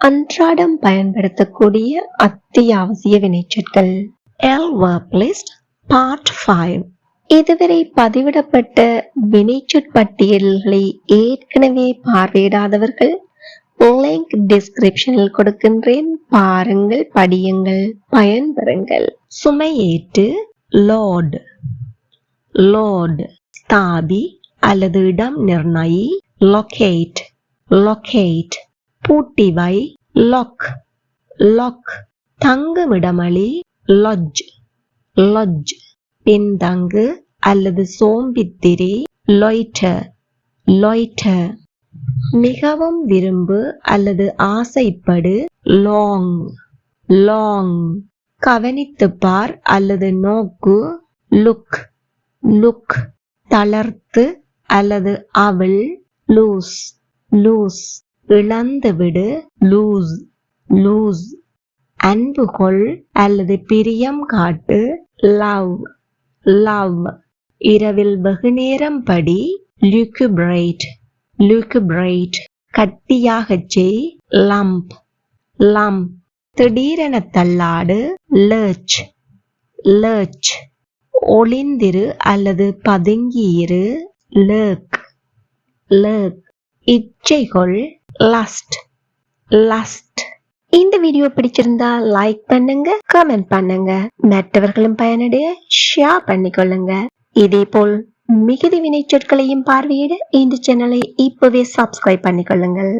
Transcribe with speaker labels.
Speaker 1: அன்றாடம் பயன்படுத்தக்கூடிய அத்தியாவசிய வினைச்சொற்கள். Verb list part 5. இதுவரை பதிவிடப்பட்ட வினைச்சொற்பட்டியல்களை ஏற்கனவே பார்வையிடாதவர்கள் லிங்க் டிஸ்கிரிப்ஷனில் கொடுக்கின்றேன், பாருங்கள், படியுங்கள், பயன்பெறுங்கள். சுமையேற்று லோட், லோட். ஸ்தாபி அல்லது இடம் நிர்ணயி லொகேட், லொகேட். பூட்டிவை லாக், லாக். தங்குமிடமளி லாட்ஜ், லாட்ஜ். பின்தங்கு அல்லது சோம்பித்திரி லாய்ட்டர், லாய்ட்டர். மிகவும் விரும்பு அல்லது ஆசைப்படு லாங், லாங். கவனித்துப் பார் அல்லது நோக்கு லுக், லுக். தளர்த்து அல்லது அவள் லூஸ், லூஸ். இழந்துவிடு லூஸ், லூஸ். அன்புகொள் அல்லது பிரியம் காட்டு லவ், லவ். இரவில் வெகுநேரம் படி லுகுப்ரேட், லுகுப்ரேட். கட்டியாகச் செய் லம்ப், லம்ப். திடீரென தள்ளாடு லர்ச், லர்ச். ஒளிந்திரு அல்லது பதுங்கியிரு லர்க், லர்க். இச்சைகொள் lost, lost. இந்த வீடியோ பிடிச்சிருந்தா லைக் பண்ணுங்க, கமெண்ட் பண்ணுங்க, மற்றவர்களும் பயனடைய ஷேர் பண்ணிக்கொள்ளுங்க. இதே போல் மிகுதி வினைச்சொற்களையும் பார்வையிட இந்த சேனலை இப்பவே சப்ஸ்கிரைப் பண்ணிக்கொள்ளுங்கள்.